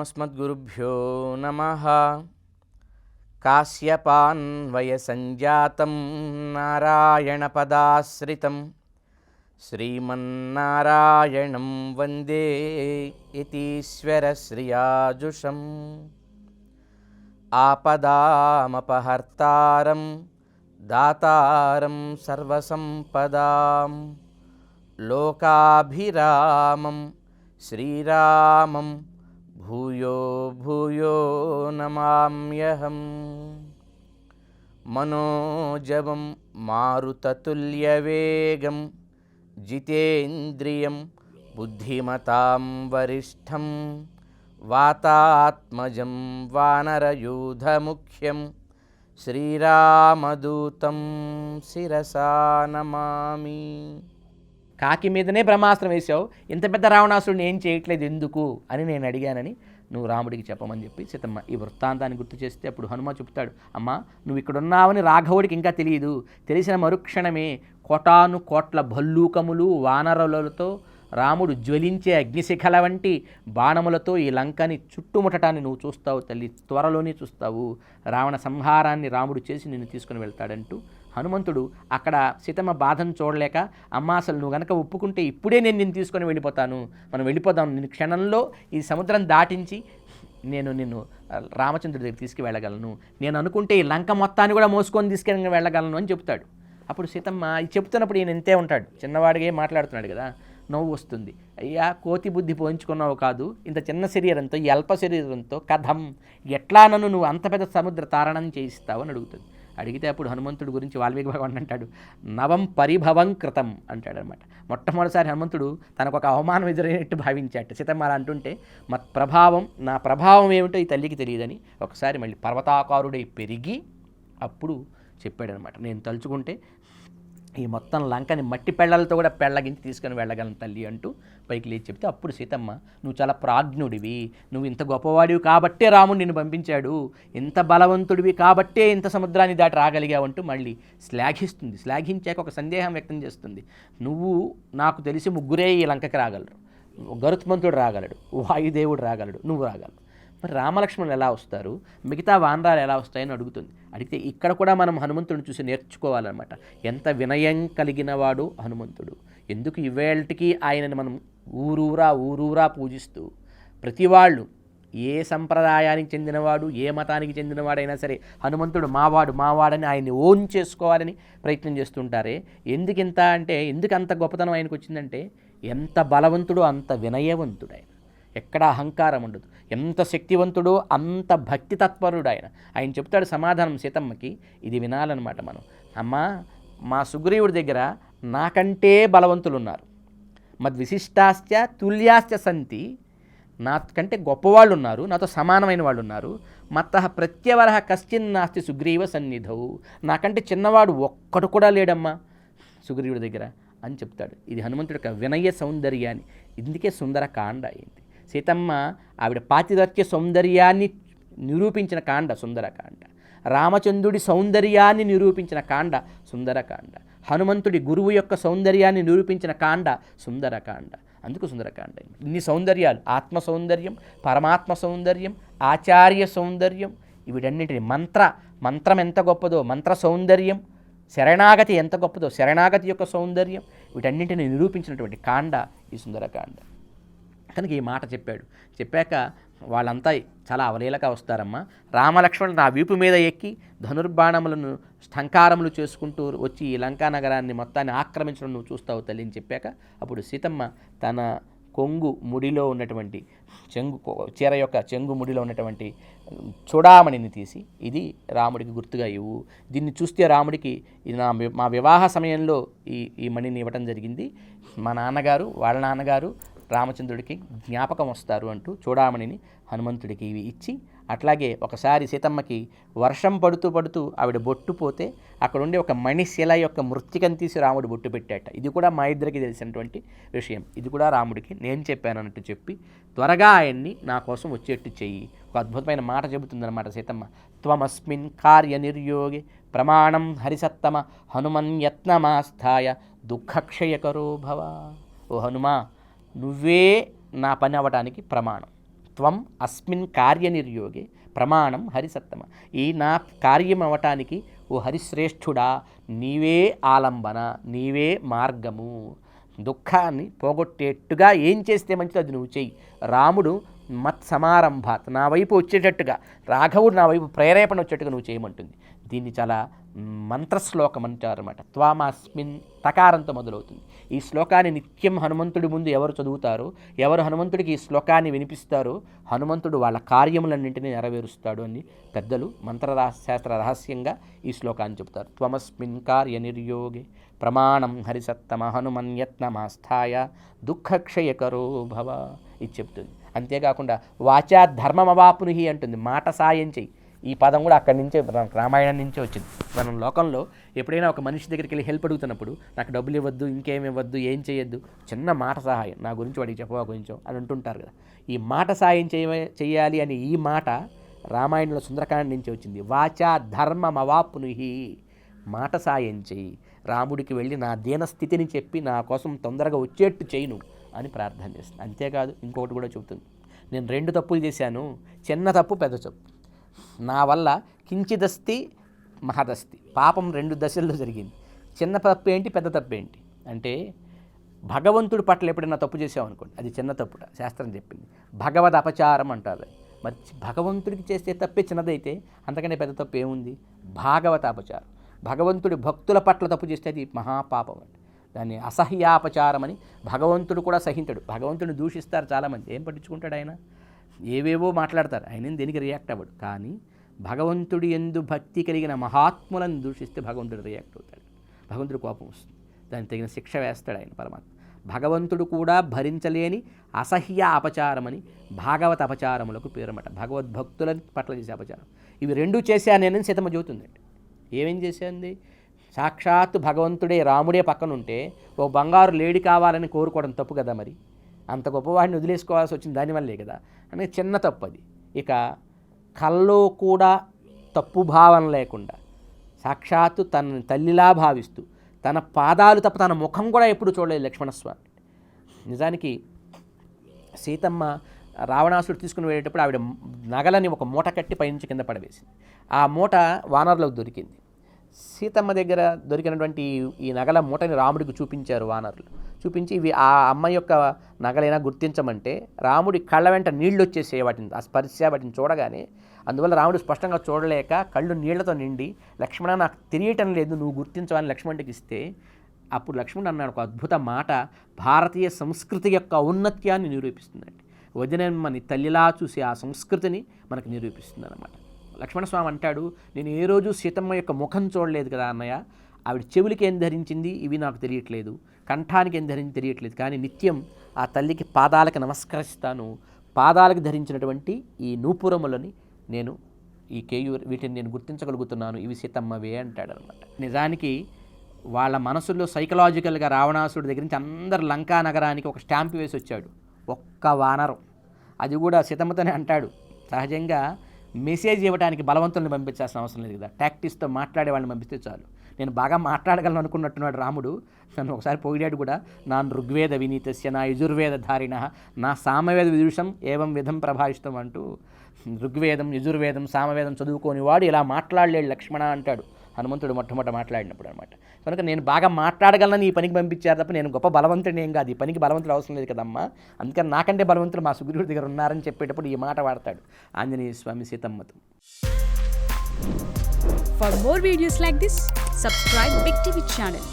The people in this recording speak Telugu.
अस्मद्गुरुभ्यो नमः। काश्यपान्वयसञ्जातं नारायणपदाश्रितं श्रीमन्नारायणं वन्दे यतीश्वरश्रियाजुषम्। आपदामपहर्तारं दातारं सर्वसम्पदां लोकाभिरामं श्रीरामं भूयो भूयो नमाम्यहम्। मनोजवं मारुततुल्यवेगं जितेन्द्रियं बुद्धिमतां वरिष्ठं वातात्मजं वानरयूथमुख्यं శ్రీరామదూతం శిరసా నమామి. కాకి మీదనే బ్రహ్మాస్త్రం వేసావు, ఇంత పెద్ద రావణాసురుడిని ఏం చేయట్లేదు ఎందుకు అని నేను అడిగానని నువ్వు రాముడికి చెప్పమని చెప్పి సీతమ్మ ఈ వృత్తాంతాన్ని గుర్తు చేస్తే అప్పుడు హనుమ చెప్తాడు, అమ్మా నువ్వు ఇక్కడున్నావని రాఘవుడికి ఇంకా తెలియదు. తెలిసిన మరుక్షణమే కోటాను కోట్ల భల్లూకములు వానరులతో రాముడు జ్వలించే అగ్నిశిఖల వంటి బాణములతో ఈ లంకని చుట్టుముట్టడాన్ని నువ్వు చూస్తావు తల్లి, త్వరలోనే చూస్తావు. రావణ సంహారాన్ని రాముడు చేసి నిన్ను తీసుకుని వెళ్తాడంటూ హనుమంతుడు అక్కడ సీతమ్మ బాధను చూడలేక, అమ్మ అసలు నువ్వు గనక ఒప్పుకుంటే ఇప్పుడే నేను నిన్ను తీసుకొని వెళ్ళిపోతాను, మనం వెళ్ళిపోదాం, నేను క్షణంలో ఈ సముద్రం దాటించి నేను నిన్ను రామచంద్రుడి దగ్గర తీసుకువెళ్ళగలను, నేను అనుకుంటే ఈ లంక మొత్తాన్ని కూడా మోసుకొని తీసుకెళ్ళి వెళ్ళగలను అని చెప్తాడు. అప్పుడు సీతమ్మ ఇది చెప్తున్నప్పుడు ఈయన ఇంతే ఉంటాడు, చిన్నవాడిగా మాట్లాడుతున్నాడు కదా, నవ్వు వస్తుంది. అయ్యా కోతి బుద్ధి పోయించుకున్నావు కాదు, ఇంత చిన్న శరీరంతో ఈ అల్ప శరీరంతో కథం ఎట్లా నన్ను నువ్వు అంత పెద్ద సముద్ర తారణం చేయిస్తావు అని అడుగుతుంది. అడిగితే అప్పుడు హనుమంతుడి గురించి వాల్మీకి భగవాన్ అంటాడు, నవం పరిభవం కృతం అంటాడనమాట. మొట్టమొదటిసారి హనుమంతుడు తనకు ఒక అవమానం ఎదురైనట్టు భావించాట. సీతమ్మ అలా అంటుంటే నా ప్రభావం ఏమిటో ఈ తల్లికి తెలియదని ఒకసారి మళ్ళీ పర్వతాకారుడై పెరిగి అప్పుడు చెప్పాడనమాట, నేను తలుచుకుంటే ఈ మొత్తం లంకని మట్టి పెళ్ళలతో కూడా పెళ్ళగించి తీసుకొని వెళ్ళగలను తల్లి అంటూ పైకి లేచి చెప్తే అప్పుడు సీతమ్మ నువ్వు చాలా ప్రాజ్ఞుడివి, నువ్వు ఇంత గొప్పవాడివి కాబట్టే రాముడు నిన్ను పంపించాడు, ఇంత బలవంతుడివి కాబట్టే ఇంత సముద్రాన్ని దాటి రాగలిగావంటూ మళ్ళీ శ్లాఘిస్తుంది. శ్లాఘించాక ఒక సందేహం వ్యక్తం చేస్తుంది, నువ్వు నాకు తెలిసి ముగ్గురే ఈ లంకకి రాగలరు, గరుత్మంతుడు రాగలడు, వాయుదేవుడు రాగలడు, నువ్వు రాగలడు, మరి రామలక్ష్మణులు ఎలా వస్తారు, మిగతా వానరాలు ఎలా వస్తాయని అడుగుతుంది. అడిగితే ఇక్కడ కూడా మనం హనుమంతుడిని చూసి నేర్చుకోవాలన్నమాట. ఎంత వినయం కలిగిన వాడు హనుమంతుడు, ఎందుకు ఇవేళకి ఆయనని మనం ఊరూరా పూజిస్తూ ప్రతి వాళ్ళు ఏ సంప్రదాయానికి చెందినవాడు ఏ మతానికి చెందినవాడైనా సరే హనుమంతుడు మావాడని ఆయన్ని ఓన్ చేసుకోవాలని ప్రయత్నం చేస్తుంటారే. ఎందుకింత అంటే ఎందుకు అంత గొప్పతనం ఆయనకు వచ్చిందంటే ఎంత బలవంతుడో అంత వినయవంతుడు ఆయన, ఎక్కడా అహంకారం ఉండదు, ఎంత శక్తివంతుడో అంత భక్తి తత్పరుడు ఆయన. ఆయన చెప్తాడు సమాధానం సీతమ్మకి, ఇది వినాలన్నమాట మనం. అమ్మా మా సుగ్రీవుడి దగ్గర నాకంటే బలవంతులు ఉన్నారు, మద్విశిష్టాశ్చ తుల్యాశ్చ సంతి, నాకంటే గొప్పవాళ్ళు ఉన్నారు, నాతో సమానమైన వాళ్ళు ఉన్నారు. మత్తః ప్రత్యవరః కశ్చిన్ నాస్తి సుగ్రీవ సన్నిధౌ, నాకంటే చిన్నవాడు ఒక్కడు కూడా లేడమ్మా సుగ్రీవుడి దగ్గర అని చెప్తాడు. ఇది హనుమంతుడి యొక్క వినయ సౌందర్యాన్ని, ఇందుకే సుందరకాండ అయింది. సీతమ్మ ఆవిడ పాతివ్రత్య సౌందర్యాన్ని నిరూపించిన కాండ సుందరకాండ, రామచంద్రుడి సౌందర్యాన్ని నిరూపించిన కాండ సుందరకాండ, హనుమంతుడి గురువు యొక్క సౌందర్యాన్ని నిరూపించిన కాండ సుందరకాండ. అందుకు సుందరకాండ. ఇన్ని సౌందర్యాలు, ఆత్మ సౌందర్యం, పరమాత్మ సౌందర్యం, ఆచార్య సౌందర్యం, వీటన్నిటిని మంత్రం ఎంత గొప్పదో మంత్ర సౌందర్యం, శరణాగతి ఎంత గొప్పదో శరణాగతి యొక్క సౌందర్యం, వీటన్నింటిని నిరూపించినటువంటి కాండ ఈ సుందరకాండ. కనుక ఈ మాట చెప్పాక వాళ్ళంతా చాలా అవలీలగా వస్తారమ్మా. రామలక్ష్మణులు నా వీపు మీద ఎక్కి ధనుర్బాణములను స్థంకారములు చేసుకుంటూ వచ్చి ఈ లంకా నగరాన్ని మొత్తాన్ని ఆక్రమించడం నువ్వు చూస్తావు తల్లి అని చెప్పాక అప్పుడు సీతమ్మ తన కొంగు ముడిలో ఉన్నటువంటి చీర యొక్క చెంగు ముడిలో ఉన్నటువంటి చూడామణిని తీసి, ఇది రాముడికి గుర్తుగా ఇవ్వు, దీన్ని చూస్తే రాముడికి ఇది మా వివాహ సమయంలో ఈ మణిని ఇవ్వటం జరిగింది, మా నాన్నగారు వాళ్ళ నాన్నగారు రామచంద్రుడికి జ్ఞాపకం వస్తారు అంటూ చూడామణిని హనుమంతుడికి ఇవి ఇచ్చి, అట్లాగే ఒకసారి సీతమ్మకి వర్షం పడుతూ ఆవిడ బొట్టు పోతే అక్కడుండే ఒక మణిశిల యొక్క మృత్తికను తీసి రాముడు బొట్టు పెట్టాట. ఇది కూడా మా ఇద్దరికి తెలిసినటువంటి విషయం, ఇది కూడా రాముడికి నేను చెప్పాను అన్నట్టు చెప్పి త్వరగా ఆయన్ని నా కోసం వచ్చేట్టు చెయ్యి. ఒక అద్భుతమైన మాట చెబుతుందన్నమాట సీతమ్మ. త్వమస్మిన్ కార్య నిర్యోగి ప్రమాణం హరిసత్తమ హనుమన్యత్నమాస్థాయ దుఃఖక్షయకరో భవ. ఓ హనుమా, నువ్వే నా పని అవ్వటానికి ప్రమాణం, త్వం అస్మిన్ కార్యనిర్యోగే ప్రమాణం హరిసత్తమ. ఈ నా కార్యం అవటానికి ఓ హరిశ్రేష్ఠుడా నీవే ఆలంబన, నీవే మార్గము. దుఃఖాన్ని పోగొట్టేట్టుగా ఏం చేస్తే మంచిదో అది నువ్వు చెయ్యి. రాముడు మత్ సమారంభాత్, నా వైపు వచ్చేటట్టుగా, రాఘవుడు నా వైపు ప్రేరేపణ వచ్చేట్టుగా నువ్వు చేయమంటుంది. దీన్ని చాలా మంత్రశ్లోకం అంటారు అన్నమాట. త్వామస్మిన్ తకారంతో మొదలవుతుంది. ఈ శ్లోకాన్ని నిత్యం హనుమంతుడి ముందు ఎవరు చదువుతారో, ఎవరు హనుమంతుడికి ఈ శ్లోకాన్ని వినిపిస్తారో హనుమంతుడు వాళ్ళ కార్యములన్నింటినీ నెరవేరుస్తాడు అని పెద్దలు మంత్రశాస్త్ర రహస్యంగా ఈ శ్లోకాన్ని చెబుతారు. త్వమస్మిన్ కార్య నిర్యోగే ప్రమాణం హరిసత్తమ హనుమన్యత్నమాస్థాయ దుఃఖక్షయకరో భవ ఇది చెప్తుంది. అంతేకాకుండా వాచా ధర్మమవాపునుహి అంటుంది, మాట సాయం చెయ్యి. ఈ పదం కూడా అక్కడి నుంచే, రామాయణం నుంచే వచ్చింది. మనం లోకంలో ఎప్పుడైనా ఒక మనిషి దగ్గరికి వెళ్ళి హెల్ప్ అడుగుతున్నప్పుడు నాకు డబ్బులు ఇవ్వద్దు, ఇంకేమి ఇవ్వద్దు, ఏం చేయొద్దు, చిన్న మాట సహాయం, నా గురించి వాడికి చెప్పవా కొంచెం అని అంటుంటారు కదా. ఈ మాట సాయం చేయాలి అని ఈ మాట రామాయణంలో సుందరకాండ నుంచి వచ్చింది. వాచా ధర్మమవాపునుహి, మాట సాయం చెయ్యి, రాముడికి వెళ్ళి నా దీనస్థితిని చెప్పి నా కోసం తొందరగా వచ్చేట్టు చేయను అని ప్రార్థన చేస్తుంది. అంతేకాదు ఇంకొకటి కూడా చెబుతుంది, నేను 2 తప్పులు చేశాను, చిన్న తప్పు పెద్ద తప్పు, నా వల్ల కించిదస్తి మహదస్తి, పాపం 2 దశల్లో జరిగింది. చిన్న తప్పు ఏంటి, పెద్ద తప్పు ఏంటి అంటే భగవంతుడి పట్ల ఎప్పుడైనా తప్పు చేసామనుకోండి, అది చిన్న తప్పుట, శాస్త్రం చెప్పింది. భగవద్ అపచారం అంటారు. మరి భగవంతుడికి చేస్తే తప్పే చిన్నదైతే అంతకంటే పెద్ద తప్పు ఏముంది? భాగవత అపచారం. భగవంతుడి భక్తుల పట్ల తప్పు చేస్తే అది మహాపాపం అండి. దాన్ని అసహ్యాపచారం అని భగవంతుడు కూడా సహించడు. భగవంతుడిని దూషిస్తారు చాలామంది, ఏం పట్టించుకుంటాడు ఆయన? ఏవేవో మాట్లాడతారు, ఆయన దేనికి రియాక్ట్ అవ్వడు. కానీ భగవంతుడి యందు భక్తి కలిగిన మహాత్ములను దూషిస్తే భగవంతుడు రియాక్ట్ అవుతాడు, భగవంతుడు కోపం వస్తుంది, దానికి తగిన శిక్ష వేస్తాడు ఆయన పరమాత్మ. భగవంతుడు కూడా భరించలేని అసహ్య అపచారమని భాగవత అపచారములకు పేరన్నమాట. భగవద్భక్తుల పట్ల చేసే అపచారం. ఇవి 2 చేశానని సీతమ్మ చెబుతుందండి. ఏమేం చేసింది? సాక్షాత్తు భగవంతుడే రాముడే పక్కన ఉంటే ఓ బంగారు లేడి కావాలని కోరుకోవడం తప్పు కదా. మరి అంత గొప్పవాడిని వదిలేసుకోవాల్సి వచ్చింది దానివల్లే కదా. అనేది చిన్న తప్పు అది. ఇక కల్లో కూడా తప్పు భావన లేకుండా సాక్షాత్తు తన తల్లిలా భావిస్తూ తన పాదాలు తప్ప తన ముఖం కూడా ఎప్పుడు చూడలేదు లక్ష్మణస్వామి. నిజానికి సీతమ్మ రావణాసుడు తీసుకుని వెళ్ళేటప్పుడు ఆవిడ నగలని ఒక మూట కట్టి పైనుంచి కింద పడవేసింది. ఆ మూట వానరులకు దొరికింది. సీతమ్మ దగ్గర దొరికినటువంటి ఈ నగల మూటని రాముడికి చూపించారు వానరులు. చూపించి ఇవి ఆ అమ్మ యొక్క నగలైనా గుర్తించమంటే రాముడి కళ్ళ వెంట నీళ్లు వచ్చేసే వాటిని, ఆ స్పర్శ వాటిని చూడగానే. అందువల్ల రాముడు స్పష్టంగా చూడలేక కళ్ళు నీళ్లతో నిండి, లక్ష్మణ నాకు తెలియటం లేదు, నువ్వు గుర్తించవని లక్ష్మణుడికి ఇస్తే అప్పుడు లక్ష్మణుడు అన్నాడు ఒక అద్భుత మాట, భారతీయ సంస్కృతి యొక్క ఔన్నత్యాన్ని నిరూపిస్తుందండి. వదినమ్మని తల్లిలా చూసి ఆ సంస్కృతిని మనకు నిరూపిస్తుంది అన్నమాట. లక్ష్మణస్వామి అంటాడు, నేను ఏ రోజు సీతమ్మ యొక్క ముఖం చూడలేదు కదా అన్నయ్య, ఆవిడ చెవులకి ఏం ధరించింది ఇవి నాకు తెలియట్లేదు, కంఠానికి ఏం ధరించి తెలియట్లేదు, కానీ నిత్యం ఆ తల్లికి పాదాలకు నమస్కరిస్తాను, పాదాలకు ధరించినటువంటి ఈ నూపురములని నేను ఈ కేయూర్ వీటిని నేను గుర్తించగలుగుతున్నాను, ఇవి సీతమ్మవే అంటాడనమాట. నిజానికి వాళ్ళ మనసులో సైకలాజికల్గా రావణాసుడి దగ్గర నుంచి అందరు లంకా నగరానికి ఒక స్టాంప్ వేసి వచ్చాడు, ఒక్క వానరం. అది కూడా సీతమ్మతోనే అంటాడు. సహజంగా మెసేజ్ ఇవ్వడానికి బలవంతుల్ని పంపించాల్సిన అవసరం లేదు కదా, టాక్టిక్స్తో మాట్లాడే వాళ్ళని పంపిస్తే చాలు. నేను బాగా మాట్లాడగలను అనుకున్నట్టున్నాడు రాముడు. నన్ను ఒకసారి పోయినాడు కూడా, నా ఋగ్వేద వినీతస్య నా యజుర్వేద ధారిణ నా సామవేద విదుషం ఏవం విధం ప్రభావితం అంటూ ఋగ్వేదం యజుర్వేదం సామవేదం చదువుకోని వాడు ఇలా మాట్లాడలేడు లక్ష్మణ అంటాడు హనుమంతుడు మొట్టమొదట మాట్లాడినప్పుడు అనమాట. కనుక నేను బాగా మాట్లాడగలనని ఈ పనికి పంపించారు తప్ప నేను గొప్ప బలవంతుడిని ఏం కాదు, ఈ పనికి బలవంతుడు అవసరం లేదు కదమ్మా, అందుకని నాకంటే బలవంతుడు మా సుగ్రీవుడి దగ్గర ఉన్నారని చెప్పేటప్పుడు ఈ మాట వాడతాడు ఆంజనేయ స్వామి సీతమ్మతో. For more videos like this, subscribe Big TV channel.